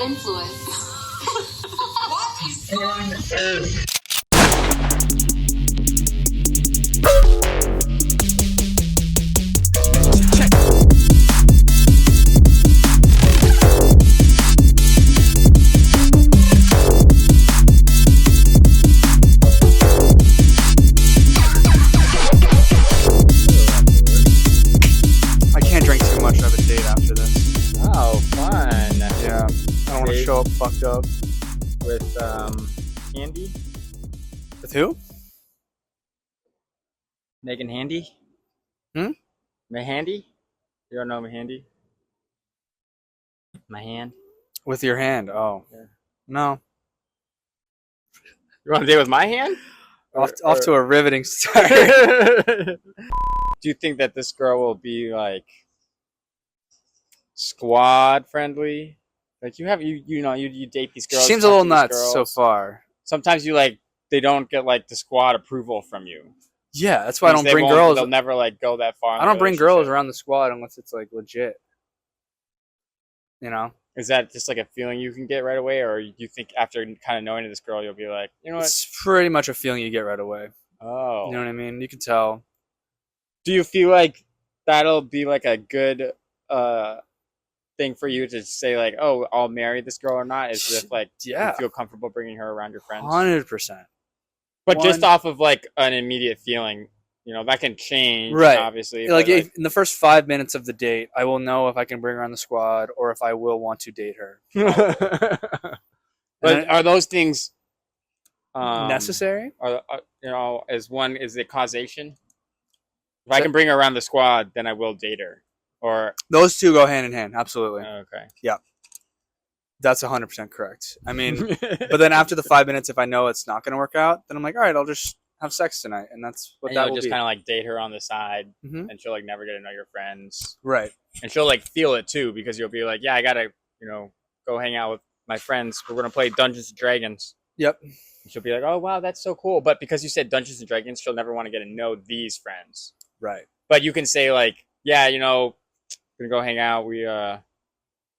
influence. I can't drink too much. I have a date after this. Oh, fun. Yeah, I don't want to Date? show up fucked up. With Handy? With who? Megan Handy? Hmm? Mahandy? You don't know Mahandy? My hand? With your hand. Oh. Yeah. No. You want to date with my hand? Off to a riveting start. Do you think that this girl will be like squad friendly? Like you date these girls. Seems a talk little to these nuts so girls. far. Sometimes they don't get like the squad approval from you. Yeah, that's why I Means don't bring won't- girls. They'll never like go that far. in I the don't bring girls relationship. around the squad unless it's like legit. You know, Is that just like a feeling you can get right away, or you think after kind of knowing this girl, you'll be like, you know what? it's pretty much a feeling you get right away. Oh. You know what I mean? You can tell. Do you feel like that'll be like a good thing for you to say like, oh, I'll marry this girl or not? Is if like Yeah. you feel comfortable bringing her around your friends? 100%. But just One- off of like an immediate feeling, that can change, Right. obviously. Like, but, if, in the first 5 minutes of the date, I will know if I can bring her on the squad or if I will want to date her. but are those things Necessary? is it causation? If I can bring her around the squad, then I will date her. Or Those two go hand in hand. Absolutely. okay. That's 100% correct. I mean, but then after the 5 minutes, if I know it's not going to work out, then I'm like, all right, I'll just have sex tonight. And that's what and that you'll will just be. kind of like date her on the side, Mhm. and she'll like never get to know your friends, Right. and she'll like feel it too because you'll be like, yeah, I gotta go hang out with my friends. We're gonna play Dungeons and Dragons. Yep. And she'll be like, oh wow, that's so cool. But because you said Dungeons and Dragons, she'll never want to get to know these friends. Right. But you can say like, yeah, gonna go hang out.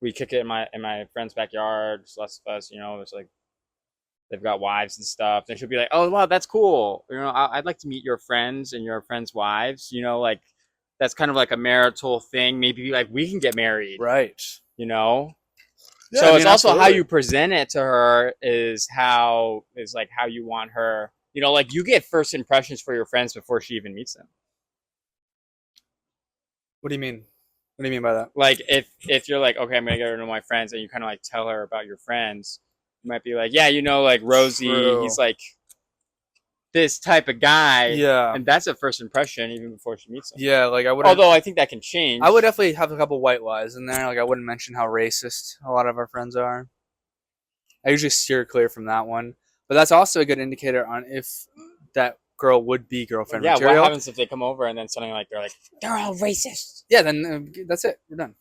We kick it in my friend's backyard. It's less of us, It's like they've got wives and stuff. And she'll be like, oh wow, that's cool. I'd like to meet your friends and your friends' wives. Like that's kind of like a marital thing. Maybe like we can get married. Right. So I it's mean, also how absolutely. you present it to her is like how you want her. Like you get first impressions for your friends before she even meets them. What do you mean? What do you mean by that? Like if you're like, okay, I'm gonna get her to know my friends, and you kind of like tell her about your friends, you might be like, yeah, like Rosie, True. he's like this type of guy, Yeah. and that's a first impression even before she meets him. Yeah, like I would. Although I think that can change. I would definitely have a couple white lies in there. Like I wouldn't mention how racist a lot of our friends are. I usually steer clear from that one, but that's also a good indicator on if that girl would be girlfriend Yeah, material. what happens if they come over and then suddenly like they're all racist? Yeah, then that's it. We're done.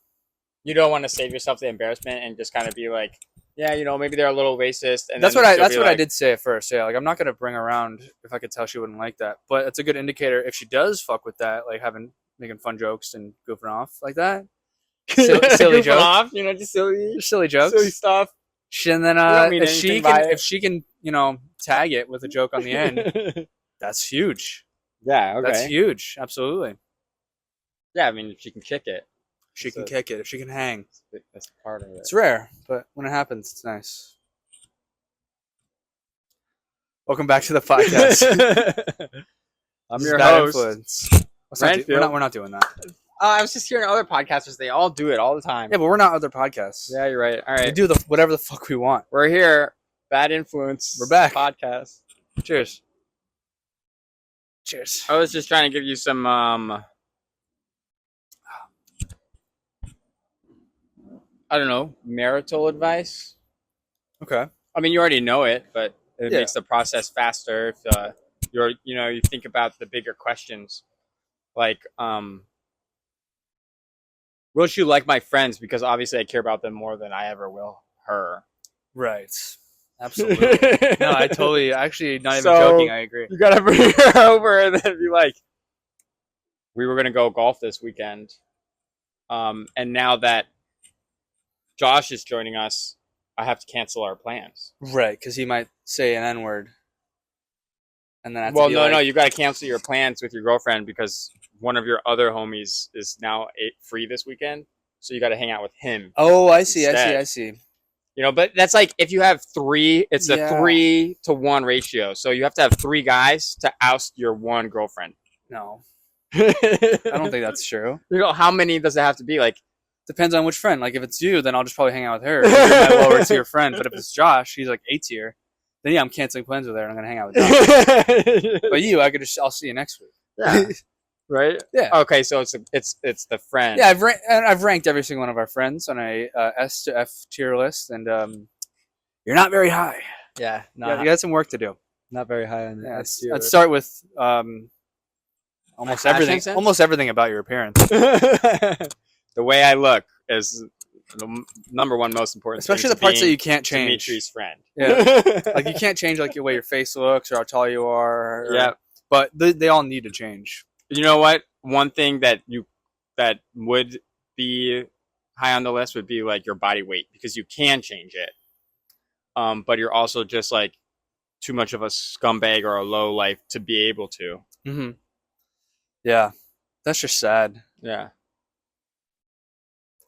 You don't want to save yourself the embarrassment and just kind of be like, yeah, maybe they're a little racist. And That's then what I. she'll That's be what I like, did say at first. Yeah, like I'm not gonna bring her around if I could tell she wouldn't like that. But it's a good indicator if she does fuck with that, like making fun jokes and goofing off like that. Silly goofing jokes. off, just silly jokes. silly stuff. And then don't mean if she anything by can, it. if she can, tag it with a joke on the end, that's huge. Yeah, okay. That's huge. Absolutely. Yeah, I mean, if she can kick it. She can So- kick it. If she can hang, That's part of it. it's rare, but when it happens, it's nice. Welcome back to the podcast. I'm This is your Bad host. Influence. We're not doing that. I was just hearing other podcasters. They all do it all the time. Yeah, but we're not other podcasts. Yeah, you're right. All We right. do whatever the fuck we want. We're here. Bad Influence. We're back. Podcast. Cheers. Cheers. I was just trying to give you some I don't know, marital advice. Okay. I mean, you already know it, but it Yeah. makes the process faster if you think about the bigger questions. Like, will she like my friends? Because obviously I care about them more than I ever will her. Right. Absolutely. No, I totally. Actually, not even So- joking. I agree. You gotta bring her over and then be like, we were gonna go golf this weekend, and now that Josh is joining us, I have to cancel our plans. Right, because he might say an N word, and then I have to Well, be no, like, no, you got to cancel your plans with your girlfriend because one of your other homies is now free this weekend, so you got to hang out with him. Oh, I see, instead. I see. You know, but that's like if you have three, it's a Yeah. 3-to-1 ratio. So you have to have 3 guys to oust your one girlfriend. No, I I don't think that's true. You know, how many does it have to be? Like, Depends on which friend. Like if it's you, then I'll just probably hang out with her. 'Cause you're my lower tier friend. But if it's Josh, he's like A tier. Then yeah, I'm canceling plans with her and I'm gonna hang out with Josh. But you, I'll see you next week. yeah, right. Yeah. Okay, so it's the friend. Yeah, I've ranked every single one of our friends on a S to F tier list, and you're not very high. yeah. You got some work to do. Not very high on Yeah, let's start with almost fashion everything. sense? Almost everything about your appearance, The way I look is the number one most important. especially thing the parts to that you can't change. Dimitri's friend. Yeah. Like you can't change like the way your face looks or how tall you are. Yeah. But they all need to change. You know what? One thing that would be high on the list would be like your body weight because you can change it. But you're also just like too much of a scumbag or a low life to be able to. Mm-hmm. Yeah, that's just sad. Yeah.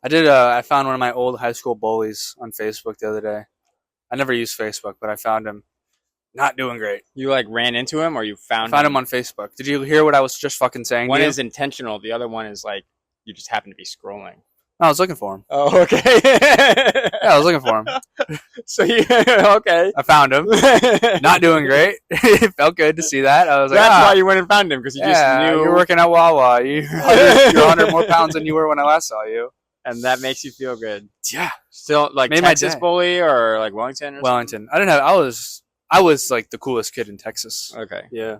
I found one of my old high school bullies on Facebook the other day. I never used Facebook, but I found him not doing great. You like ran into him or you I found him on Facebook. Did you hear what I was just fucking saying? One to you? is intentional. The other one is like you just happen to be scrolling. I was looking for him. Oh, okay. Yeah, I was looking for him. So you okay? I found him. Not doing great. It felt good to see that. I was like, That's why you went and found him because you just knew you're working at Wawa. You're 100 more pounds than you were when I last saw you. and that makes you feel good. Yeah, Still like Made my Texas day. bully or like Wellington or Wellington. I was like the coolest kid in Texas. something? Okay. Yeah.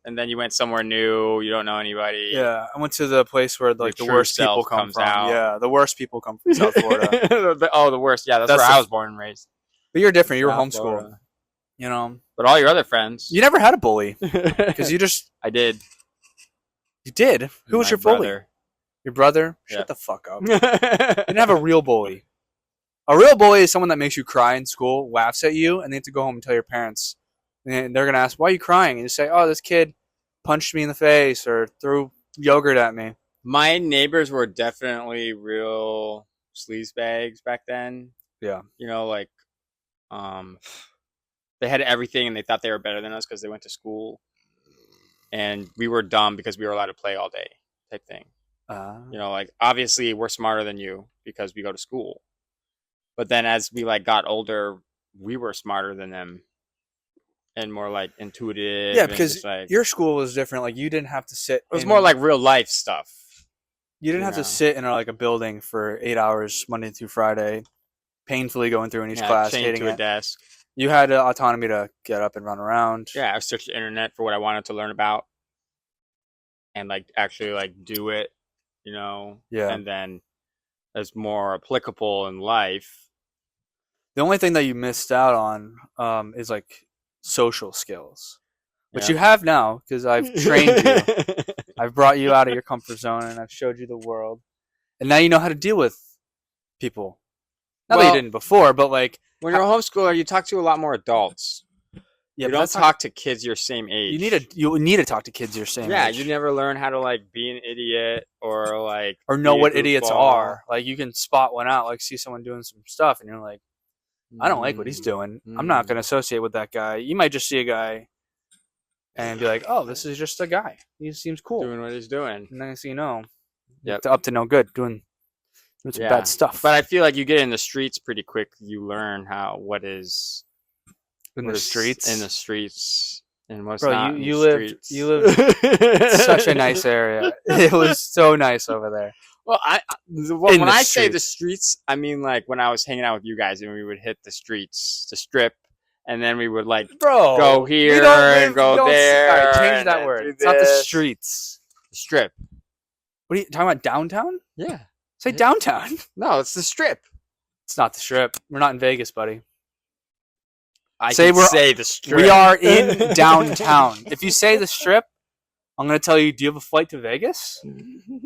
And then you went somewhere new. You don't know anybody. Yeah, I went to the place where like the true worst people self come comes from. out. Yeah, the worst people come from South Florida. The worst. Yeah, that's That's where the- I was born and raised. But you're different. You were South homeschooled. Florida. You know, But all your other friends. you never had a bully because you did. did. Who was My your bully? brother. Your brother? Yeah. Shut the fuck up. You didn't have a real bully. A real bully is someone that makes you cry in school, laughs at you, and they have to go home and tell your parents. And they're gonna ask, "Why are you crying?" And you say, "Oh, this kid punched me in the face or threw yogurt at me." My neighbors were definitely real sleaze bags back then. Yeah. You know, like, they had everything and they thought they were better than us because they went to school, and we were dumb because we were allowed to play all day, type thing. You know, like obviously we're smarter than you because we go to school, but then as we like got older, we were smarter than them and more like intuitive. yeah, and because just, like, your school was different. Like you didn't have to sit. it was more like real life stuff. you didn't you have know. to sit in like a building for 8 hours Monday through Friday, painfully going through in each Yeah, class, chained hating to a it. desk. You had autonomy to get up and run around. Yeah, I searched the internet for what I wanted to learn about, and like actually like do it. You know. Yeah. And then as more applicable in life. The only thing that you missed out on is like social skills, which Yeah. you have now because I've trained you. I've brought you out of your comfort zone and I've showed you the world, and now you know how to deal with people. Not that Well- you didn't before, but like When you're a homeschooler, you talk to a lot more adults. yeah, You but don't that's not- talk to kids your same age. You need to talk to kids your same Yeah, age. you never learn how to like be an idiot or like or know be a what idiots goofball. are. Like you can spot one out, like see someone doing some stuff, and you're like, I don't like what he's doing. I'm not going to associate with that guy. You might just see a guy and be like, oh, this is just a guy. He seems cool. doing what he's doing. And then you know, Yep. up to no good, doing some Yeah. bad stuff. But I feel like you get in the streets pretty quick. You learn what is in what the is streets, in the streets, and what's bro, not. you in the lived streets. you lived such a nice area. It was so nice over there. Well, In when the I say the streets. streets, I mean like when I was hanging out with you guys and we would hit the streets, the strip, and then we would like Bro, go we here don't and live- go we don't- there. All right, change and that then word. do It's not the this. streets. Strip. What are you talking about? Downtown? Yeah. Say downtown. No, it's the strip. It's not the strip. We're not in Vegas, buddy. I Say can we're- say the strip. We are in downtown. If you say the strip, I'm going to tell you, do you have a flight to Vegas?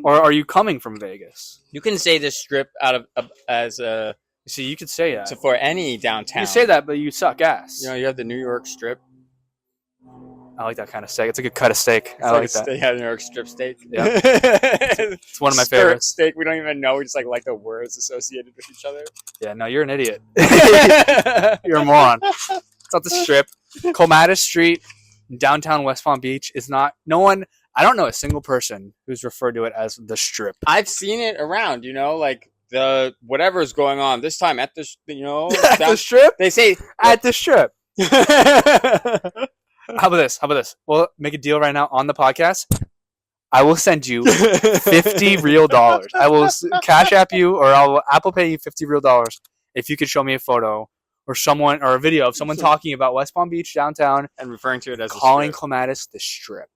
Or are you coming from Vegas? You can say the strip out of as a See, you could say that. So for any downtown, You say that, but you suck ass. You know, you have the New York Strip. I like that kind of steak. It's a good cut of steak. I like that. They have New York Strip steak. Yeah. It's one of my favorites. Steak. We don't even know. We just like the words associated with each other. Yeah, no, you're an idiot. You're a moron. It's not the Strip. Clematis Street, downtown West Palm Beach is not. No one. I don't know a single person who's referred to it as the Strip. I've seen it around. You know, like the whatever is going on this time at the At the Strip. They say At the Strip. How about this? We'll make a deal right now on the podcast. I will send you $50 real. I will Cash App you, or I'll Apple Pay you $50 real if you could show me a photo or a video of someone talking about West Palm Beach downtown and referring to it as calling Clematis the Strip.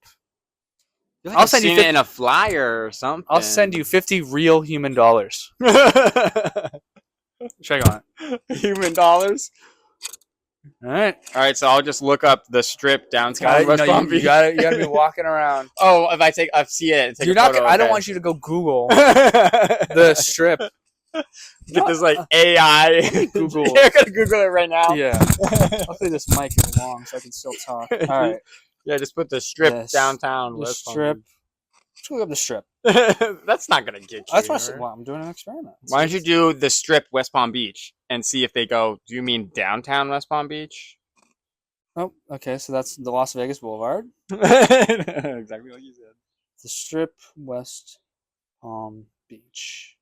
Like I'll send you it in a flyer or something. I'll send you $50 real human dollars. Check on it. Human dollars. All right. So I'll just look up the Strip downtown West Palm Beach. You gotta be walking around. Oh, if I see it, take you're a photo, not. I don't want you to go Google the Strip. Get this like AI Google. You're gonna Google it right now. Yeah. Hopefully this mic is long so I can still talk. All right. Yeah, just put the Strip downtown West Palm Strip. Beach. Let's look up the Strip. That's not gonna get you. That's why I'm doing an experiment. Why don't you do the Strip West Palm Beach and see if they go? Do you mean downtown West Palm Beach? Oh, okay. So that's the Las Vegas Boulevard. Exactly like you said. The Strip West Palm Beach.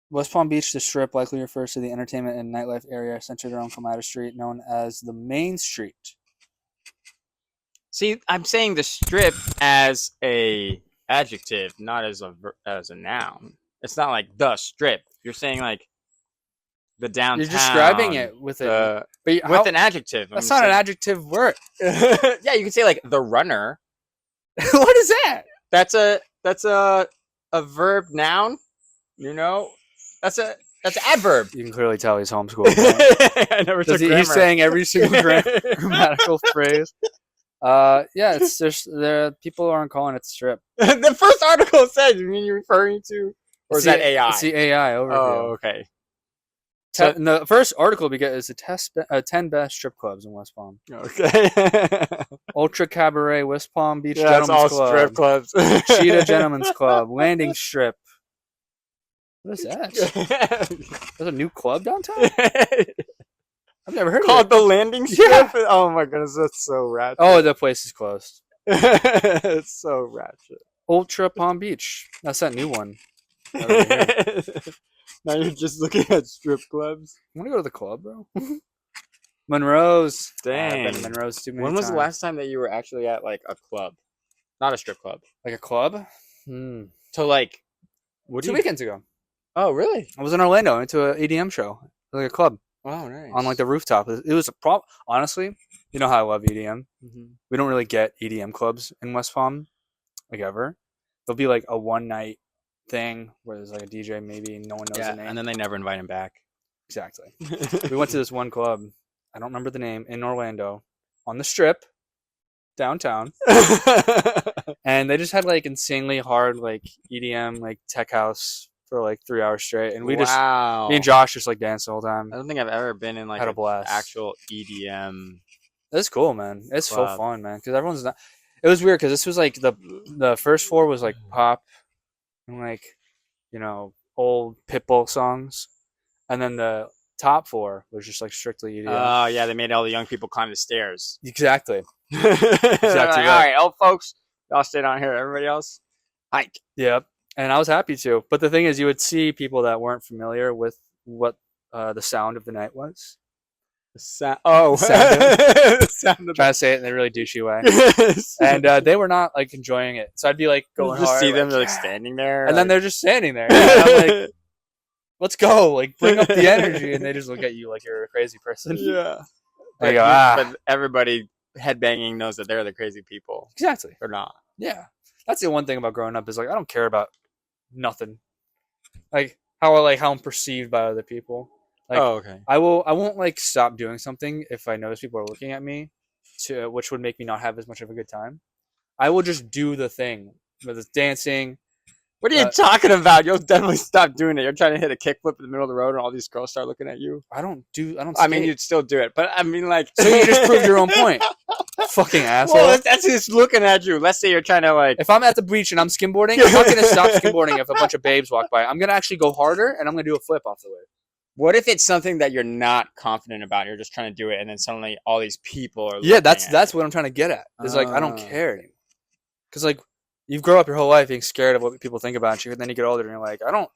West Palm Beach, the Strip, likely refers to the entertainment and nightlife area centered around Clematis Street, known as the Main Street. See, I'm saying the Strip as a adjective, not as a noun. It's not like the Strip. You're saying like the downtown. You're describing it with an adjective. That's not an adjective word. Yeah, you can say like the runner. What is that? That's a verb noun. You know, that's an adverb. You can clearly tell he's homeschooled. I never took grammar. He's saying every single grammatical phrase. Yeah, it's just the people aren't calling it Strip. The first article said, you mean you're referring to, or is that AI? It's the AI overview. Oh, okay. So the first article is the 10 best strip clubs in West Palm. Okay. Ultra Cabaret, West Palm Beach Gentlemen's Gentlemen's Club. Strip clubs. Cheetah Gentlemen's Club. Landing Strip. What is that? There's a new club downtown? I've never heard Called of it. the Landing Strip? Yeah. Oh my goodness, that's so ratchet. Oh, the place is closed. It's so ratchet. Ultra Palm Beach. That's that new one. Now you're just looking at strip clubs. I want to go to the club, bro. Monroe's. Dang. I've been to Monroe's too many When was times. the last time that you were actually at like a club? Not a strip club. Like a club? So like, what? 2 weekends ago. Oh, really? I was in Orlando. I went to an EDM show, like a club. Oh, nice. On like the rooftop. It was a problem. Honestly, you know how I love EDM. Mm-hmm. We don't really get EDM clubs in West Palm, like ever. There'll be like a one night thing where there's like a DJ maybe no one knows the name, and then they never invite him back. Exactly. We went to this one club. I don't remember the name, in Orlando, on the Strip, downtown, and they just had like insanely hard like EDM like tech house for like 3 hours straight, and me and Josh just like danced the whole time. I don't think I've ever been in like had a blast. Actual EDM. It's cool, man. It's so fun, man. Because everyone's not. It was weird because this was like the first floor was like pop and like, you know, old Pitbull songs, and then the top floor was just like strictly EDM. Oh yeah, they made all the young people climb the stairs. Exactly. Exactly. All right, old folks, y'all stay down here. Everybody else, hike. Yep. And I was happy to. But the thing is, you would see people that weren't familiar with what the sound of the night was. Sound trying to say it in a really douchey way. And they were not like enjoying it. So I'd be like going just hard. See them like, like standing there. And then they're just standing there. And I'm like, let's go. Like, bring up the energy. And they just look at you like you're a crazy person. Yeah. They go, But everybody headbanging knows that they're the crazy people. Exactly. Or not. Yeah. That's the one thing about growing up is like I don't care about nothing. Like how I'm perceived by other people. Like, oh, okay. I won't like stop doing something if I notice people are looking at me, which would make me not have as much of a good time. I will just do the thing, whether it's dancing, What are you talking about? You'll definitely stop doing it. You're trying to hit a kickflip in the middle of the road, and all these girls start looking at you. I don't. I mean, you'd still do it, but I mean, like, So you just proved your own point. Fucking asshole. Well, that's just looking at you. Let's say you're trying to like. If I'm at the beach and I'm skimboarding, I'm not gonna stop skimboarding if a bunch of babes walk by. I'm gonna actually go harder and I'm gonna do a flip off the wave. What if it's something that you're not confident about? You're just trying to do it, and then suddenly all these people are. Yeah, looking at that's you. what I'm trying to get at. It's like I don't Oh. care anymore. Because like you grow up your whole life being scared of what people think about you, and then you get older and you're like, I don't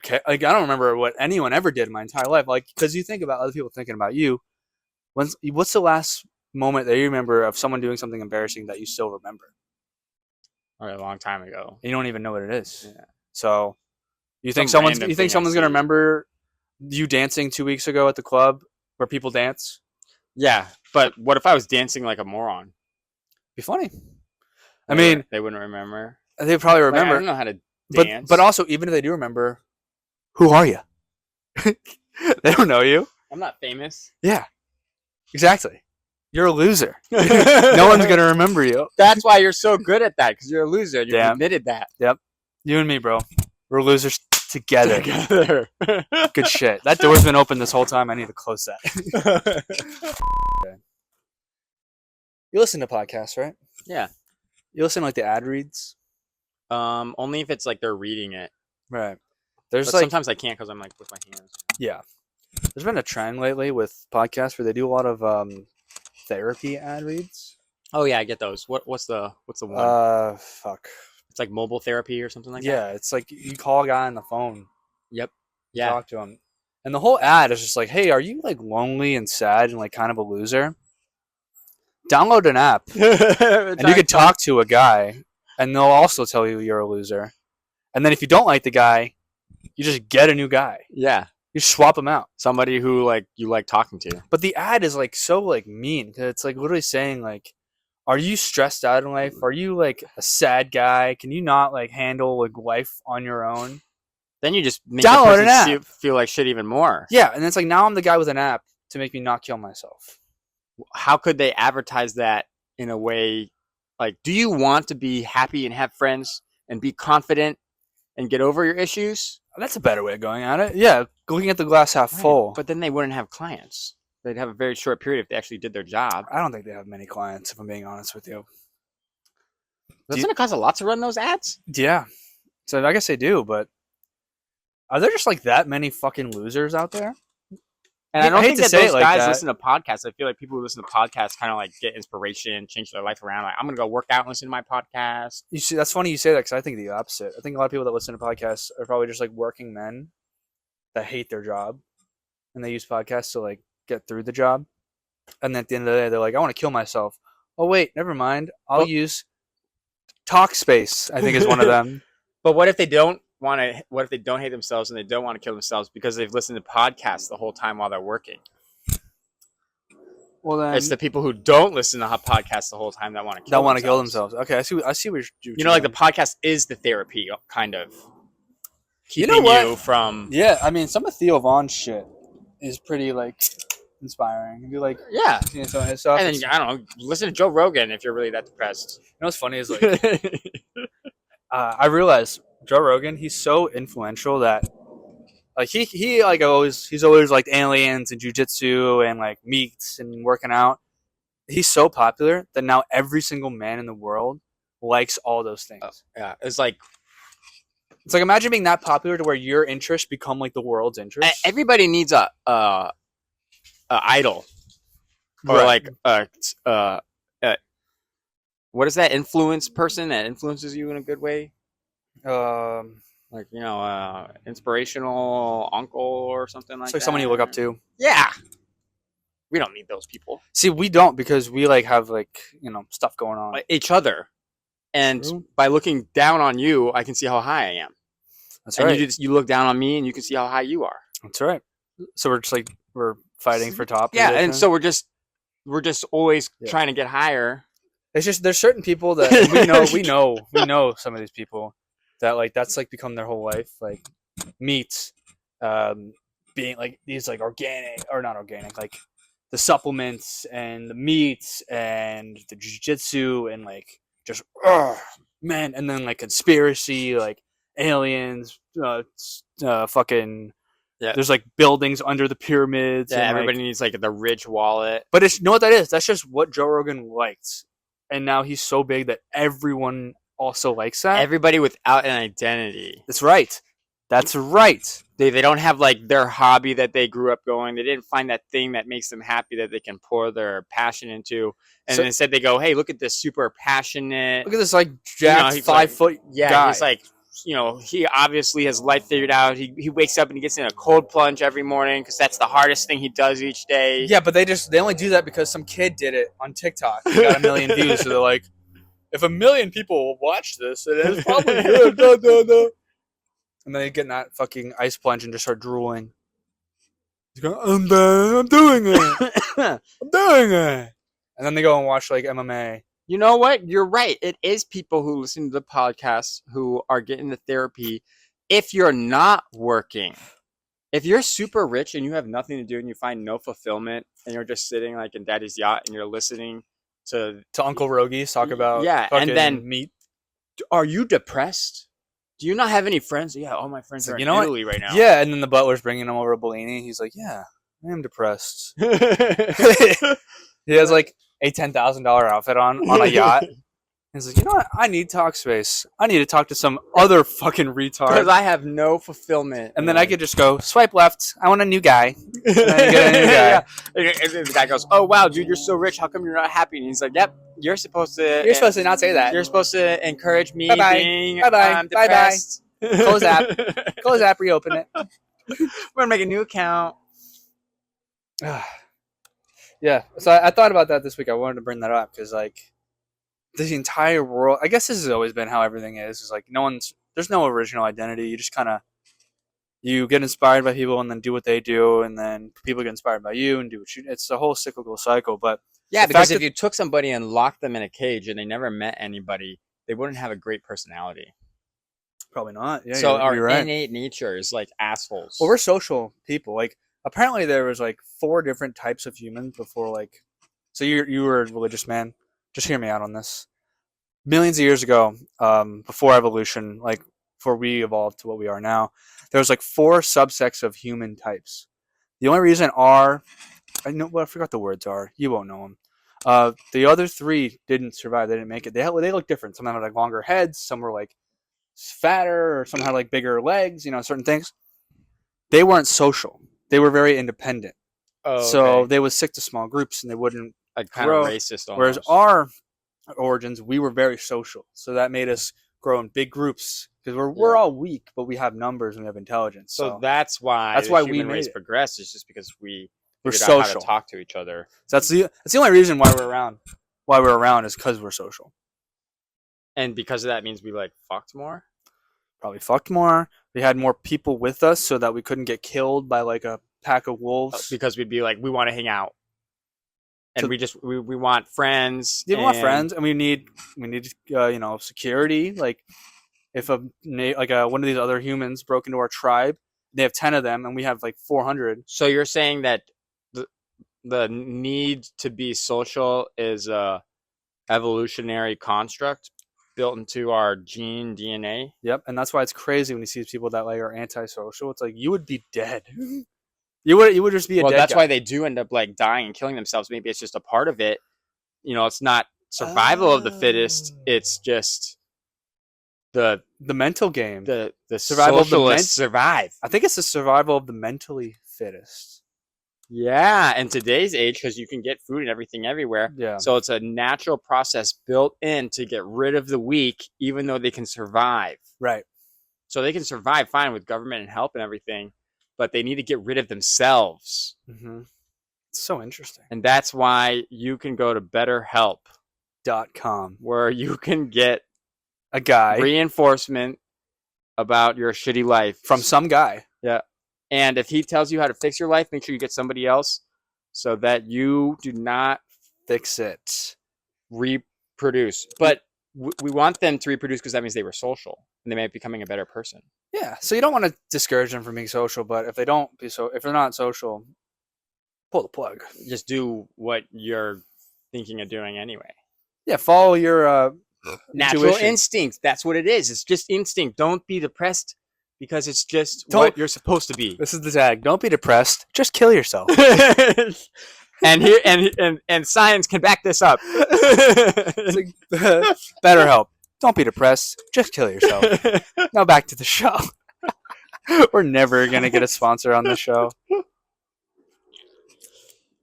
care. Like I don't remember what anyone ever did in my entire life. Like because you think about other people thinking about you. What's the last moment that you remember of someone doing something embarrassing that you still remember? Or a long time ago. And you don't even know what it is. Yeah. So you think Some someone's random you think thing I someone's gonna see. remember you dancing 2 weeks ago at the club where people dance? Yeah, but what if I was dancing like a moron? Be funny. I mean, They wouldn't remember. they probably Like, I remember, don't know how to but dance. but also even if they do remember, who are you? They don't know you. I'm not famous. Yeah, exactly. You're a loser. No one's gonna remember you. That's why you're so good at that, because you're a loser. You Damn. admitted that. You and me, bro. We're losers together. Together. Good shit. That door's been open this whole time. I need to close that. You listen to podcasts, right? Yeah. You listen to like the ad reads, Only if it's like they're reading it. right? There's But like sometimes I can't because I'm like with my hands. yeah. There's been a trend lately with podcasts where they do a lot of therapy ad reads. Oh yeah, I get those. What's the one? Fuck. It's like mobile therapy or something like that. Yeah, it's like you call a guy on the phone, Yep. you Yeah. talk to him, and the whole ad is just like, "Hey, are you like lonely and sad and like kind of a loser? Download an app and you can talk to a guy, and they'll also tell you you're a loser. And then if you don't like the guy, you just get a new guy. Yeah. You swap them out. Somebody who like you like talking to. But the ad is like so like mean because it's like literally saying like, "Are you stressed out in life? Are you like a sad guy? Can you not like handle like life on your own?" Then you just make Download the an person app. feel like shit even more. Yeah, and it's like now I'm the guy with an app to make me not kill myself. How could they advertise that in a way like, do you want to be happy and have friends and be confident and get over your issues? That's a better way of going at it. Yeah, looking at the glass half full. But then they wouldn't have clients. They'd have a very short period if they actually did their job. I don't think they have many clients, if I'm being honest with you. Doesn't it cost a lot to run those ads? Yeah. So I guess they do, but are there just like that many fucking losers out there? And I I don't hate think to that say it those like guys that. listen to podcasts. I feel like people who listen to podcasts kind of like get inspiration, change their life around. Like, I'm going to go work out and listen to my podcast. You see, that's funny you say that because I think the opposite. I think a lot of people that listen to podcasts are probably just like working men that hate their job, and they use podcasts to like get through the job. And then at the end of the day, they're like, "I want to kill myself." Oh wait, never mind. I'll use Talkspace. I think is one of them. But what if they don't want to? What if they don't hate themselves and they don't want to kill themselves because they've listened to podcasts the whole time while they're working? Well, then It's the people who don't listen to podcasts the whole time that want to kill themselves. Okay, I see. I see what you're You know, like the doing. podcast is the therapy, kind of. You Keeping know what? you from Yeah, I mean, some of Theo Vaughn's shit is pretty like inspiring. If you like yeah. seeing some of his stuff, And then it's- I don't know, listen to Joe Rogan if you're really that depressed. you know what's funny is like I realized Joe Rogan, he's so influential that like he like he's always like aliens and jujitsu and like meats and working out. He's so popular that now every single man in the world likes all those things. Yeah, it's like It's like imagine being that popular to where your interests become like the world's interests. everybody needs a idol or Right. like what is that influence person that influences you in a good way? Like, you know, inspirational uncle or something like it's that. like someone you look up to. Yeah. We don't need those people. See, we don't because we like have like stuff going on. Like each other. And True. by looking down on you, I can see how high I am. That's And right. you look down on me and you can see how high you are. That's right. So we're just like we're fighting for top. Yeah, and position. so we're just always Yeah. trying to get higher. It's just there's certain people that we know some of these people that like that's like become their whole life, like meats, being like these like organic or not organic, like the supplements and the meats and the jiu-jitsu and like just man, and then like conspiracy, like aliens, fucking. Yeah. There's like buildings under the pyramids. Yeah, and, everybody like, needs like the rich wallet. but it's, you know what that is? That's just what Joe Rogan liked, and now he's so big that everyone also likes that. Everybody without an identity. That's right. That's right. They don't have like their hobby that they grew up going. They didn't find that thing that makes them happy that they can pour their passion into. And So- instead they go, hey, look at this super passionate. Look at this like jacked he's 5 foot Yeah, guy. he's like, he obviously has life figured out. He wakes up and he gets in a cold plunge every morning because that's the hardest thing he does each day. Yeah, but they only do that because some kid did it on TikTok. He got 1 million views, so they're like, if 1 million people watch this, it is probably good. Duh, duh, duh. And then they get in that fucking ice plunge and just start drooling. He's going, I'm doing it. I'm doing it. And then they go and watch like MMA. You know what? You're right. It is people who listen to the podcast who are getting the therapy. If you're not working, if you're super rich and you have nothing to do and you find no fulfillment and you're just sitting like in daddy's yacht and you're listening to Uncle Rogies talk about Yeah, and fucking then- meat. are you depressed? Do you not have any friends? Yeah, all my friends It's like, are you in know what? Italy right now. Yeah, and then the butler's bringing him over a Bellini. He's like, yeah, I am depressed. He has like a $10,000 outfit on a yacht. He's like, you know what? I need talk space. I need to talk to some other fucking Because retard. I have no fulfillment. And then I could just go, swipe left. I want a new guy. then you get a new guy. Yeah. And the guy goes, "Oh wow, dude, you're so rich. How come you're not happy?" And he's like, "Yep, you're supposed to. You're supposed to not say that. You're supposed to encourage me Bye-bye. being Bye-bye. depressed. Close app. Close app, reopen it. We're gonna make a new account. Yeah. So I thought about that this week. I wanted to bring that up because, like, the entire world, I guess this has always been how everything is like there's no original identity. You just kind of, you get inspired by people and then do what they do, and then people get inspired by you and do what you, it's a whole cyclical cycle. But Yeah, the because fact if you took somebody and locked them in a cage and they never met anybody, they wouldn't have a great personality. probably not. Yeah. So our you're right. innate nature is like assholes. Well, we're social people. Like, apparently there was like 4 different types of humans before, like, so you were a religious man. Just hear me out on this. Millions of years ago, before evolution, like before we evolved to what we are now, there was like 4 subsects of human types. The only reason I forgot the words are. You won't know them. The other 3 didn't survive. They didn't make it. They look different. Some had like longer heads. Some were like fatter, or some had like bigger legs. Certain things. They weren't social. They were very independent. So they would stick to small groups and they wouldn't like kind grow. of racist almost. Whereas our origins, we were very social, so that made us grow in big groups because we're all weak, but we have numbers and we have intelligence. So that's why that's the why human we made race it. progressed. Is just because we're social. out how to talk to each other. So that's the only reason why we're around. Why we're around is because we're social. And because of that means we like fucked more. Probably fucked more. We had more people with us so that we couldn't get killed by like a pack of wolves. Because we'd be like, we want to hang out. And So- we want friends. We want and- friends, and we need security. Like if one of these other humans broke into our tribe, they have 10 of them, and we have like 400. So you're saying that the need to be social is a evolutionary construct built into our gene DNA? Yep, and that's why it's crazy when you see people that like are antisocial. It's like you would be dead. you would just be a Well, dead that's guy. why they do end up like dying and killing themselves. Maybe it's just a part of it. It's not survival of the fittest. It's just the mental game. the Survival of the socialists survive. I think it's the survival of the mentally fittest. Yeah, in today's age, because you can get food and everything everywhere. Yeah. So it's a natural process built in to get rid of the weak, even though they can survive. Right. So they can survive fine with government and help and everything, but they need to get rid of themselves. Mm-hmm. It's so interesting. And that's why you can go to BetterHelp, .com. where you can get A guy reinforcement about your shitty life from some guy. Yeah. And if he tells you how to fix your life, make sure you get somebody else so that you do not Fix it. reproduce. But we want them to reproduce because that means they were social and they might be becoming a better person. Yeah. So you don't want to discourage them from being social, but if they're not social, pull the plug. Just do what you're thinking of doing anyway. Yeah. Follow your Natural Intuition. instinct. That's what it is. It's just instinct. Don't be depressed because it's just Don't- what you're supposed to be. This is the tag. Don't be depressed. Just kill yourself. And here and science can back this up. It's like, BetterHelp. Don't be depressed. Just kill yourself. Now back to the show. We're never gonna get a sponsor on the show.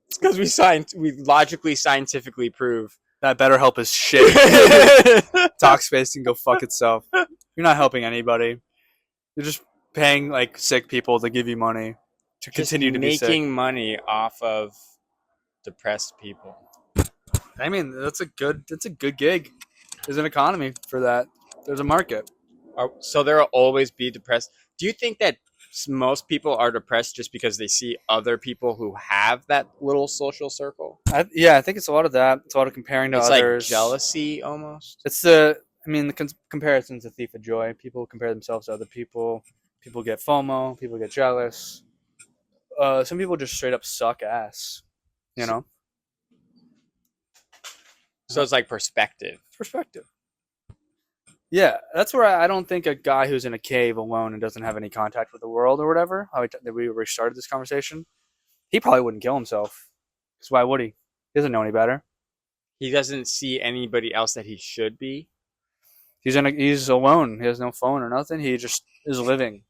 It's because we logically scientifically prove That BetterHelp is shit. Talkspace can go fuck itself. You're not helping anybody. You're just paying like sick people to give you money to continue to be sick. making money off of depressed people. I mean, that's a good gig. There's an economy for that. There's a market. So there will always be depressed. Do you think that most people are depressed just because they see other people who have that little social circle? I think it's a lot of that. It's a lot of comparing to It's others. like jealousy almost. It's comparison's a thief of joy. People compare themselves to other people. People get FOMO. People get jealous. Some people just straight up suck ass. You know, So it's like perspective. perspective. Yeah, that's where I don't think a guy who's in a cave alone and doesn't have any contact with the world or whatever, that we restarted this conversation, he probably wouldn't kill himself. Because why would he? He doesn't know any better. He doesn't see anybody else that he should be. He's alone. He has no phone or nothing. He just is living.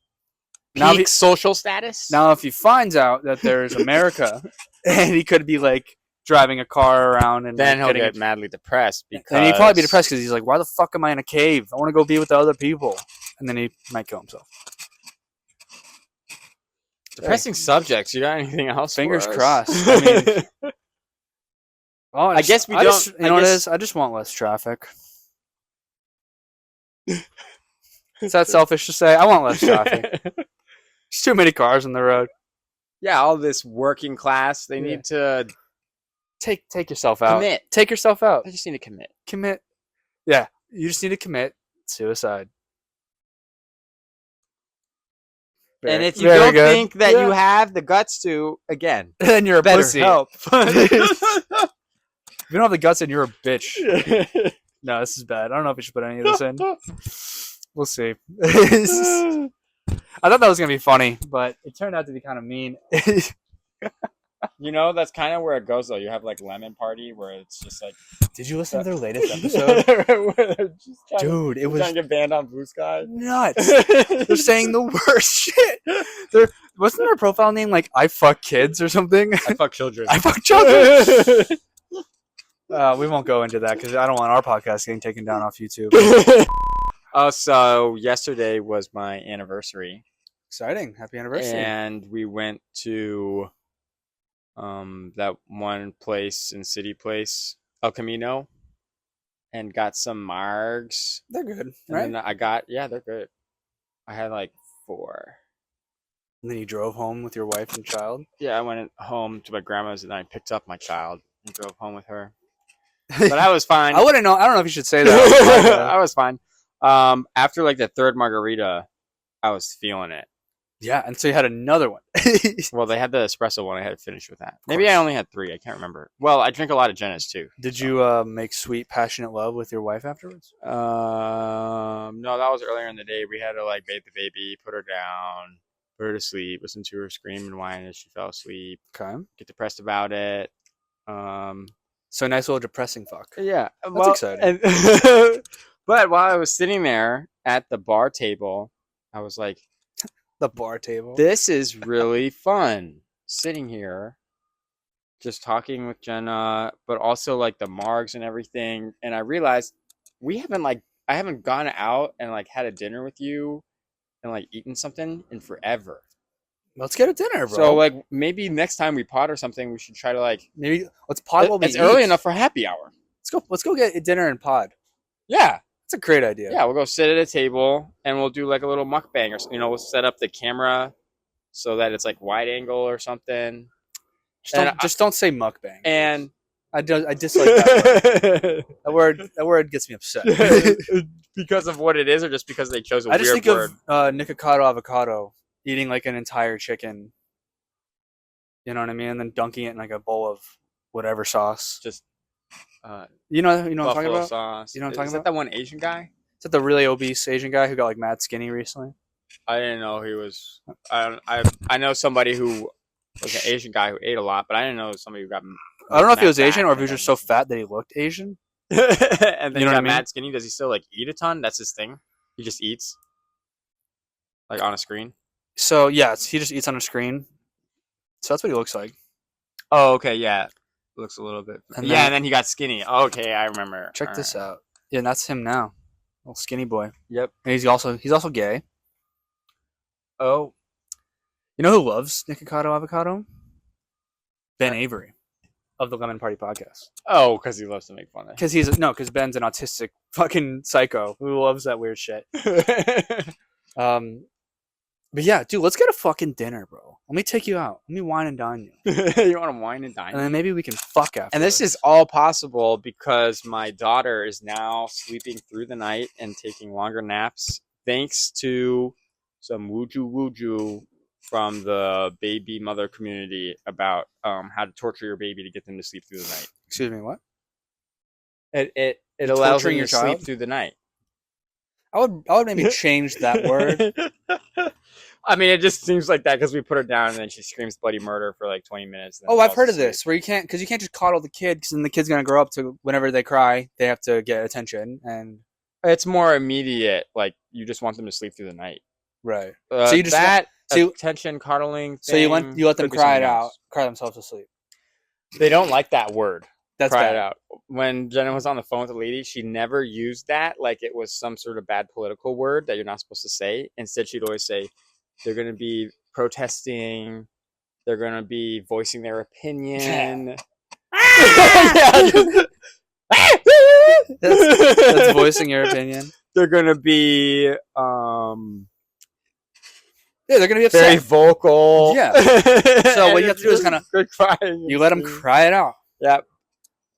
Peak social status. Now, if he finds out that there's America, and he could be like driving a car around, and then like, he'll getting get madly depressed because and he'd probably be depressed because he's like, "Why the fuck am I in a cave? I want to go be with the other people." And then he might kill himself. Depressing subjects. You got anything else? Fingers for us? crossed. I mean, oh, I guess we don't. Just, you know I what it guess- is? I just want less traffic. Is that selfish to say? I want less traffic. There's too many cars on the road. Yeah, all this working class. They Yeah. need to Take yourself out. commit. Take yourself out. I just need to commit. Commit. Yeah, you just need to commit suicide. And if you Very don't good. think that Yeah. you have the guts to, again, then you're a better pussy. help. If you don't have the guts, then you're a bitch. No, this is bad. I don't know if we should put any of this in. We'll see. I thought that was gonna be funny, but it turned out to be kind of mean. You know, that's kind of where it goes, though. You have like Lemon Party, where it's just like Did you listen to their latest episode? where they're just Dude, it was trying to get banned on Blue Sky. nuts. They're saying the worst shit. Wasn't their profile name like "I fuck kids" or something? I fuck children. I fuck children. We won't go into that because I don't want our podcast getting taken down off YouTube. Oh, so yesterday was my anniversary, Exciting! Happy anniversary! and we went to that one place in City Place, El Camino, and got some margs. They're good, And right? then they're good. I had like 4. And then you drove home with your wife and child. Yeah, I went home to my grandma's and I picked up my child and drove home with her. But I was fine. I wouldn't know. I don't know if you should say that. I was fine. After like the 3rd margarita, I was feeling it. Yeah, and so you had another one. Well, they had the espresso one. I had to finish with that. Maybe course. I only had 3. I can't remember. Well, I drink a lot of Jenna's too. Did you make sweet, passionate love with your wife afterwards? No, that was earlier in the day. We had to like bathe the baby, put her down, put her to sleep, listen to her scream and whine as she fell asleep, Okay. get depressed about it. So nice little depressing fuck. Yeah, That's exciting. But while I was sitting there at the bar table, I was like, The bar table. this is really fun sitting here just talking with Jenna, but also like the margs and everything. And I realized I haven't gone out and like had a dinner with you and like eaten something in forever. Let's get a dinner, bro. So like maybe next time we pod or something, we should try to like maybe let's pod while we it's eat. early enough for happy hour. Let's go get a dinner and pod. Yeah. That's a great idea. Yeah, we'll go sit at a table and we'll do like a little mukbang or we'll set up the camera so that it's like wide angle or something. Just don't say mukbang. And I dislike that word. That word gets me upset. because of what it is, or just because they chose a I just weird think word? of Nikocado Avocado eating like an entire chicken. You know what I mean? And then dunking it in like a bowl of whatever sauce. Just You know what I'm talking buffalo about? sauce. You know what I'm talking Is that about? that one Asian guy? Is that the really obese Asian guy who got like mad skinny recently? I didn't know he was. I know somebody who was an Asian guy who ate a lot, but I didn't know somebody who got. I don't know if he mad was Asian fat or if he and was then just so fat that he looked Asian. and then You know he what I got mean? mad skinny. Does he still like eat a ton? That's his thing. He just eats like on a screen. So yeah, he just eats on a screen. So that's what he looks like. Oh, okay, yeah. Looks a little bit. And Yeah, then- and then he got skinny. Okay, I remember. Check this out. Yeah, and that's him now, little skinny boy. Yep. And he's also gay. Oh, You know who loves Nikocado avocado? Ben Avery of the Lemon Party podcast. oh, because he loves to make fun of. Because Ben's an autistic fucking psycho who loves that weird shit. But yeah, dude, let's get a fucking dinner, bro. Let me take you out. Let me wine and dine you, You want to wine and dine? and then maybe we can fuck after. And this is all possible because my daughter is now sleeping through the night and taking longer naps thanks to some wuju from the baby mother community about how to torture your baby to get them to sleep through the night. Excuse me, what? It allows them torturing to your sleep child? through the night. I would maybe change that word. I mean, it just seems like that because we put her down and then she screams bloody murder for like 20 minutes. And then Oh, I've falls heard of asleep. this where you can't just coddle the kid because then the kid's gonna grow up to whenever they cry they have to get attention and It's more immediate. Like you just want them to sleep through the night. right. So you just that so you- attention coddling. So you let them could be cry it something out, else. cry themselves to sleep. They don't like that word. That's Cry bad. it out. When Jenna was on the phone with the lady, she never used that like it was some sort of bad political word that you're not supposed to say. Instead, she'd always say, "They're going to be protesting. They're going to be voicing their opinion." Yeah. That's voicing your opinion. They're going to be Yeah, they're gonna be very upset. vocal. Yeah. So what you have to do is kinda- good crying. You let them cry it out. Yep.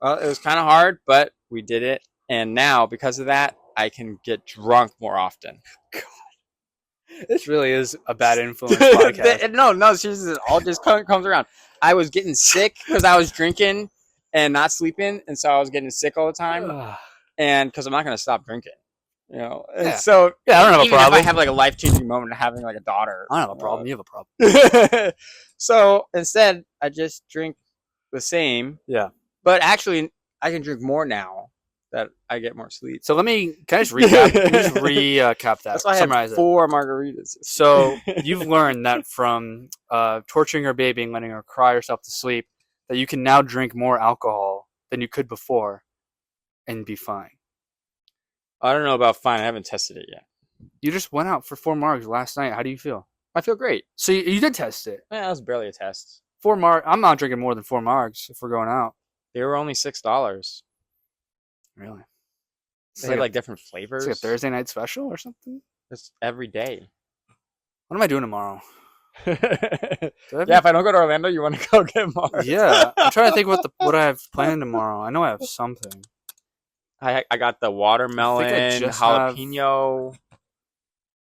Well, it was kind of hard, but we did it. And now, because of that, I can get drunk more often. This really is a bad influence podcast. No, seriously, it all just comes around. I was getting sick because I was drinking and not sleeping, and so I was getting sick all the time. And because I'm not going to stop drinking, you know. And Yeah. so, Yeah, I don't have a even problem. if I have like a life changing moment of having like a daughter, I don't have a problem. You have a problem. so instead, I just drink the same. Yeah. But actually, I can drink more now that I get more sleep. So can I just recap? Let me just recap that. That's why I Summarize had it. 4 margaritas. So you've learned that from torturing your baby and letting her cry herself to sleep, that you can now drink more alcohol than you could before, and be fine. I don't know about fine. I haven't tested it yet. You just went out for 4 margs last night. How do you feel? I feel great. So you did test it. Yeah, that was barely a test. 4 marg. I'm not drinking more than 4 margs if we're going out. They were only $6. Really? They had like different flavors. It's like a Thursday night special or something. It's every day. What am I doing tomorrow? Do I have Yeah, if I don't go to Orlando, you want to go get more. Yeah, I'm trying to think what I have planned tomorrow. I know I have something. I got the watermelon just have- jalapeno.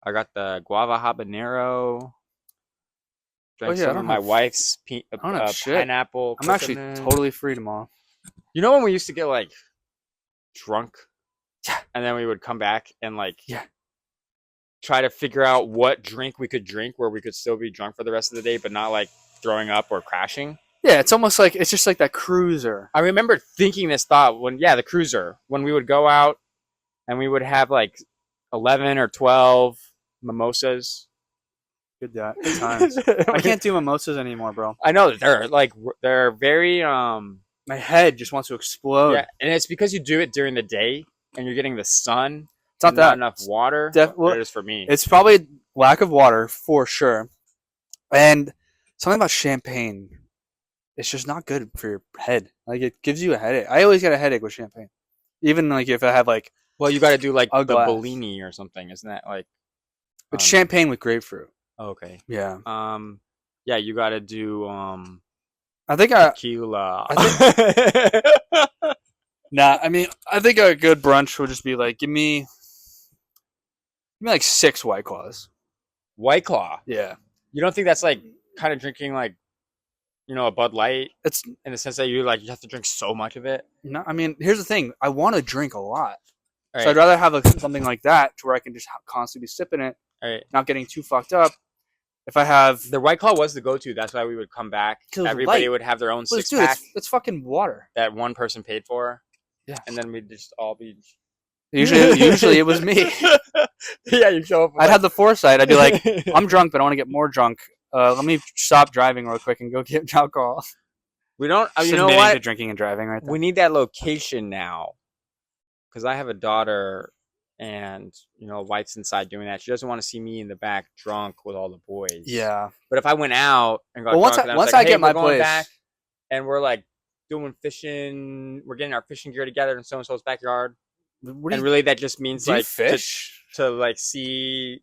I got the guava habanero. Drank yeah, I some don't of my have- wife's don't have shit. pineapple. I'm actually coconut. totally free tomorrow. You know when we used to get like drunk? Yeah. And then we would come back and like Yeah. try to figure out what drink we could drink where we could still be drunk for the rest of the day, but not like throwing up or crashing. Yeah, it's almost like it's just like that cruiser. I remember thinking this thought when, the cruiser, when we would go out and we would have like 11 or 12 mimosas. Good times. I can't do mimosas anymore, bro. I know that they're very, My head just wants to explode. yeah, and it's because you do it during the day and you're getting the sun. It's not and that. not enough water. well, it is for me. It's probably lack of water for sure, and something about champagne. It's just not good for your head. Like it gives you a headache. I always get a headache with champagne, even like if I have like Well, you got to do like a the glass. Bellini or something, isn't that like? it's champagne with grapefruit. Okay. Yeah, Yeah, you got to do I think I tequila. nah. I mean, I think a good brunch would just be like give me like 6 White Claws. White Claw. Yeah, You don't think that's like kind of drinking like a Bud Light It's in the sense that you have to drink so much of it. no. I mean, here's the thing. I want to drink a lot, All so I'd right. rather have something like that to where I can just constantly be sipping it, All right. not getting too fucked up. If I have, The White Claw was the go-to. That's why we would come back. 'Cause it's Everybody light. would have their own well, six dude, pack it's fucking water. that one person paid for. Yeah. And then we'd just all be. Usually it was me. Yeah, you show up. I'd have the foresight. I'd be like, I'm drunk, but I want to get more drunk. Let me stop driving real quick and go get alcohol. we don't. Just You know admitting to what? drinking and driving right there. We need that location now, because I have a daughter, and wife's inside doing that. She doesn't want to see me in the back drunk with all the boys. Yeah. But if I went out and got Well, once drunk, I, and once was like, I hey, get my we're going place, back, and we're like doing fishing, we're getting our fishing gear together in so and so's backyard, what do and you, really that just means do you like fish? to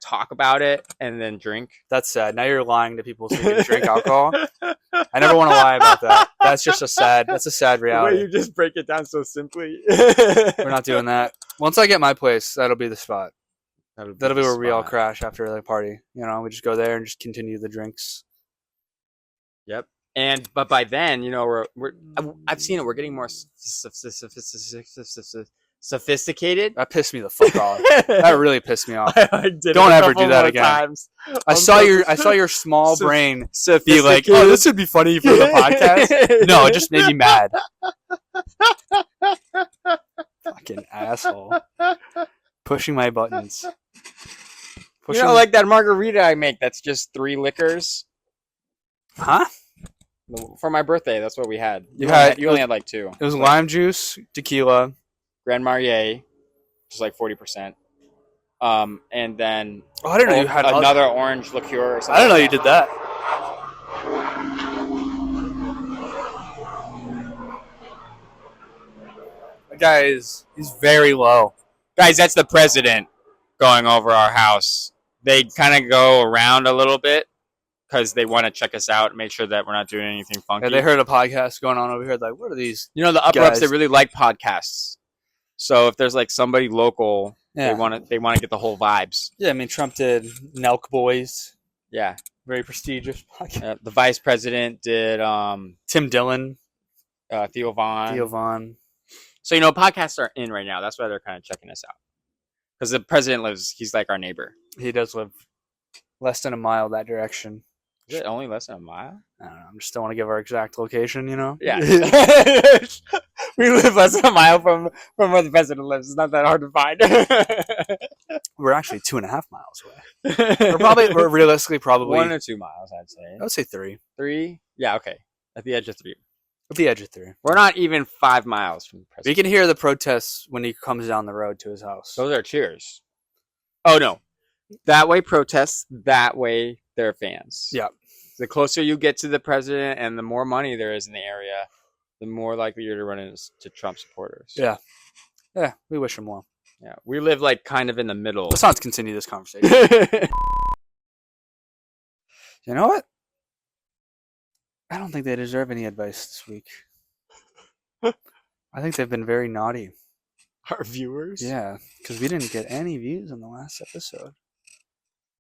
talk about it and then drink. That's sad. Now you're lying to people so you can drink alcohol. I never want to lie about that. That's a sad The way reality. you just break it down so simply. We're not doing that. Once I get my place, that'll be the spot. That'll be the where we all spot. crash after the party. We just go there and just continue the drinks. Yep. But by then, I've seen it. We're getting more sophisticated. That pissed me the fuck off. That really pissed me off. I did Don't it a ever couple do that more again. times. I saw your small Soph- brain be like, Sophisticated. "Oh, this would be funny for the podcast." No, it just made me mad. Fucking asshole. Pushing my buttons. Like that margarita I make. That's just 3 liquors. Huh? For my birthday, that's what we had. You only had like 2. It was lime juice, tequila. Grand Marnier, which is like 40%. And then Oh, I didn't know you had another orange liqueur. Or something I didn't know you like did that. The guy he's very low. Guys, that's the president going over our house. They kind of go around a little bit because they want to check us out and make sure that we're not doing anything funky. Yeah, they heard a podcast going on over here. Like, what are these? the upper ups, they guys. really like podcasts. So if there's like somebody local, Yeah, they want to get the whole vibes. yeah. I mean, Trump did Nelk Boys, Yeah. very prestigious podcast. The vice president did Tim Dillon, Theo Vaughn. Theo Vaughn. So podcasts are in right now. That's why they're kind of checking us out. Because the president he's like our neighbor. He does live less than a mile that direction. Is it only less than a mile? I don't know. I just don't want to give our exact location. Yeah. We live less than a mile from where the president lives. It's not that hard to find. We're actually 2.5 miles away. We're realistically probably 1 or 2 miles, I'd say. I would say 3. 3? Yeah, okay. At the edge of 3. At the edge of 3. We're not even 5 miles from the We president. can hear the protests when he comes down the road to his house. Those are cheers. Oh, no. That way protests, that way they're fans. Yeah. The closer you get to the president and the more money there is in the area, the more likely you're to run into Trump supporters. Yeah. Yeah, we wish him well. Yeah. We live like kind of in the middle. Let's not continue this conversation. You know what? I don't think they deserve any advice this week. I think they've been very naughty. Our viewers? Yeah, because we didn't get any views in the last episode.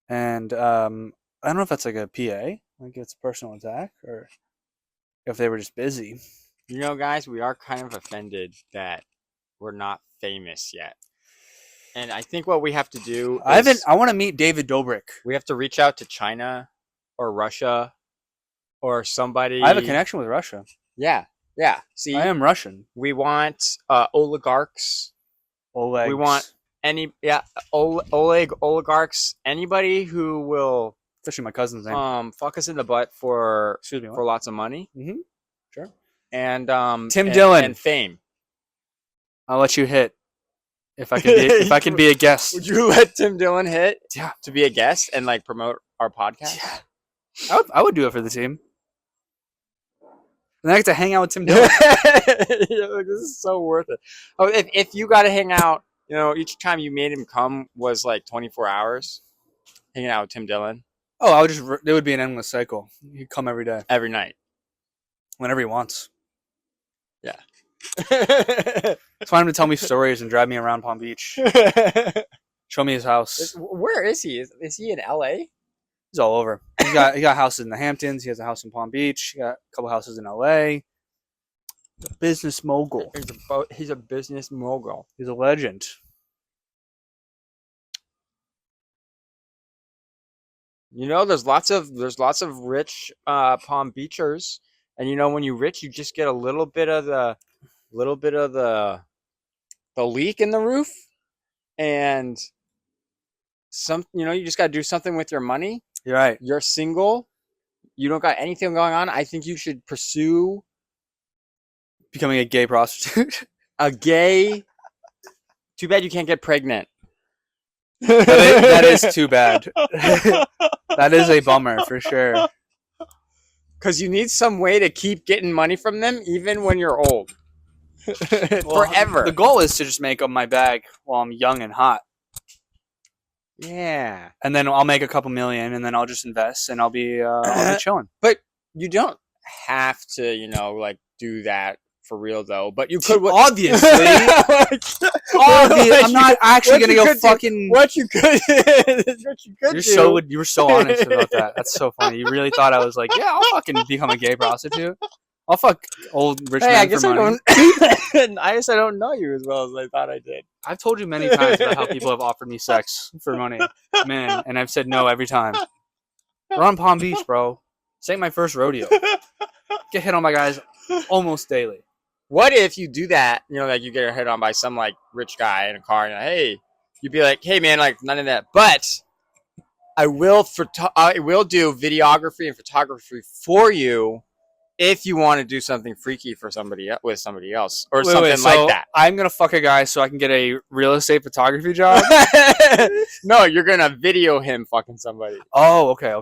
And I don't know if that's like a PA, like it's a personal attack, or if they were just busy. Guys, we are kind of offended that we're not famous yet. And I think what we have to do is I want to meet David Dobrik. we have to reach out to China or Russia or somebody. I have a connection with Russia. Yeah. Yeah. See, I am Russian. we want oligarchs. Oleg. We want oligarchs. Anybody who will especially my cousin's name. fuck us in the butt for Excuse me. for lots of money. Mm-hmm. Sure. And Tim Dillon. and fame. I'll let you hit if I can be if I can be a guest. Would you let Tim Dillon hit? Yeah. To be a guest and like promote our podcast? Yeah. I would do it for the team. And I get to hang out with Tim Dillon. Yeah, like, this is so worth it. Oh, if you got to hang out, each time you made him come was like 24 hours hanging out with Tim Dillon Oh, it would be an endless cycle. He'd come every day, every night. whenever he wants. Yeah. It's fine him to tell me stories and drive me around Palm Beach. Show me his house. Where is he? Is he in LA? He's all over. he got houses in the Hamptons. He has a house in Palm Beach. He got a couple houses in L.A. The business mogul. He's a business mogul. He's a legend. You know, there's lots of rich Palm Beachers, and you know, when you're rich, you just get a little bit of the leak in the roof, and you just got to do something with your money. You're right. You're single. You don't got anything going on. I think you should pursue Becoming a gay prostitute. a gay. Too bad you can't get pregnant. That is too bad. That is a bummer for sure. Because you need some way to keep getting money from them, even when you're old. Forever. The goal is to just make up my bag while I'm young and hot. Yeah. And then I'll make a couple million, and then I'll just invest, and I'll be chilling. But you don't have to, do that for real, though. But you could. Obviously. I'm not actually going to go fucking... What you could do. You were so honest about that. That's so funny. You really thought I was like, yeah, I'll fucking become a gay prostitute. I'll fuck old rich men for money. I guess I don't know you as well as I thought I did. I've told you many times about how people have offered me sex for money, man, and I've said no every time. We're on Palm Beach, bro. This ain't my first rodeo. Get hit on by guys almost daily. What if you do that? You get hit on by some rich guy in a car, and hey, you'd be like, hey man, none of that. But I will do videography and photography for you. If you want to do something freaky for somebody with somebody else or something like that. I'm going to fuck a guy so I can get a real estate photography job? No, you're going to video him fucking somebody. Oh, okay.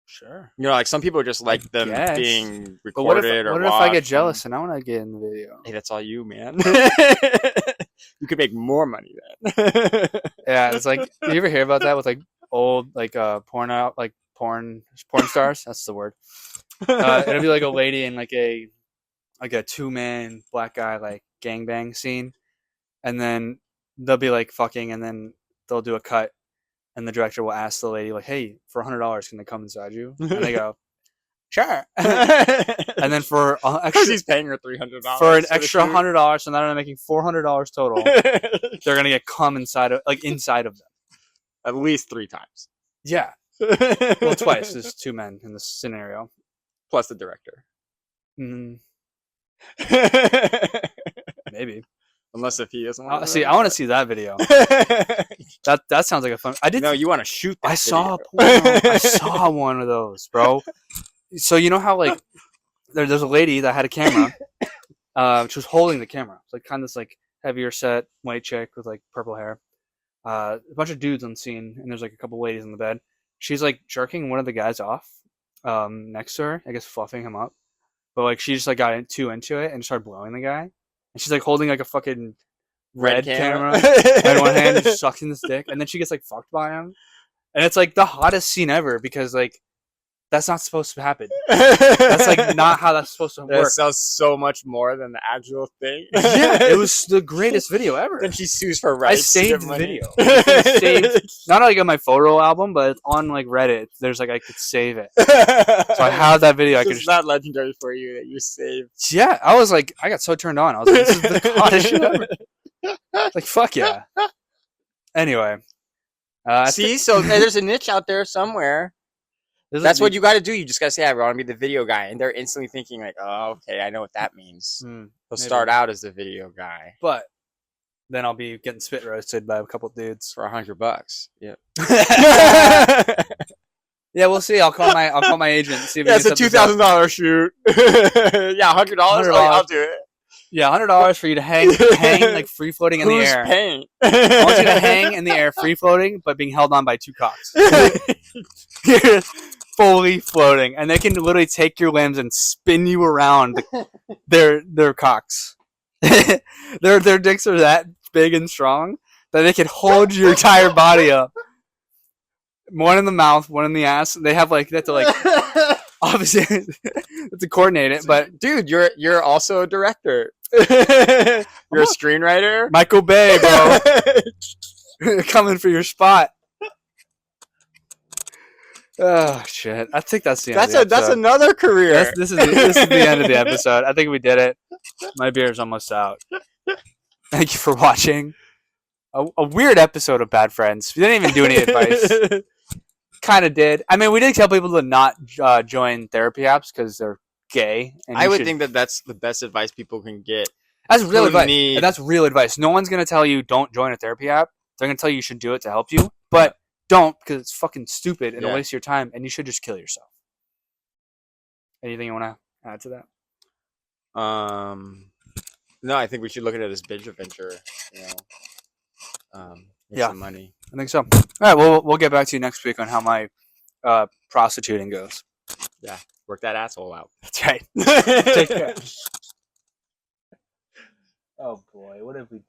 Sure. Some people just like them being recorded but what or if I get jealous and I want to get in the video? Hey, that's all you, man. You could make more money then. Yeah, it's like, you ever hear about that with old porn stars? That's the word. It'll be a lady in a 2-man black guy gangbang scene, and then they'll be fucking, and then they'll do a cut, and the director will ask the lady hey, for $100 can they come inside you? And they go, sure. And then for extra, he's paying her $300 for an extra $100, so now they're making $400 total. They're gonna get cum inside of them at least 3 times. Yeah, well, twice. There's 2 men in this scenario. Plus the director. Maybe. Unless if he doesn't want to. See, I want to see that video. That sounds like a fun... No, you want to shoot that I saw one of those, bro. So you know how, there's a lady that had a camera. She was holding the camera. It's kind of this, heavier set, white chick with, purple hair. A bunch of dudes on scene, and there's, a couple ladies in the bed. She's, jerking one of the guys off. Next to her, I guess fluffing him up, but she just got too into it and started blowing the guy, and she's holding a fucking red camera in one hand, and sucking this dick, and then she gets fucked by him, and it's the hottest scene ever because that's not supposed to happen. That's not how that's supposed to work. That sounds so much more than the actual thing. Yeah, it was the greatest video ever. Then she sues for rights. I saved the video. Not on my photo album, but it's on Reddit. There's I could save it. So I have that video. It's not legendary for you that you saved. Yeah, I was I got so turned on. I was this is the hottest shit ever. Fuck yeah. Anyway, so there's a niche out there somewhere. That's what you got to do. You just got to say, I want to be the video guy. And they're instantly thinking oh, okay, I know what that means. He'll start out as the video guy. But then I'll be getting spit roasted by a couple dudes. For $100. Yep. Yeah, we'll see. I'll call my agent and see if it's a $2,000 shoot. Yeah, $100. I'll do it. Yeah, $100 for you to hang free floating in the air. Paying? I want you to hang in the air, free floating, but being held on by 2 cocks. Fully floating, and they can literally take your limbs and spin you around their cocks. their dicks are that big and strong that they can hold your entire body up. One in the mouth, one in the ass. They have they have to obviously to coordinate it. But dude, you're also a director. You're a screenwriter. Michael Bay, bro, coming for your spot. Oh shit! I think that's the end. Of the That's episode. another career. This is the end of the episode. I think we did it. My beer's almost out. Thank you for watching. A weird episode of Bad Friends. We didn't even do any advice. Kind of did. I mean, we did tell people to not join therapy apps because they're gay. And I you would should- think that that's the best advice people can get. that's real who advice. need- And that's real advice. No one's gonna tell you don't join a therapy app. They're gonna tell you should do it to help you, but don't because it's fucking stupid and Yeah. it'll waste your time. And you should just kill yourself. Anything you want to add to that? No, I think we should look at it as binge adventure. You know, make Yeah. some money. I think so. All right. Well, we'll get back to you next week on how my prostituting goes. Work that asshole out. That's right. Take care. Oh boy, what have we done?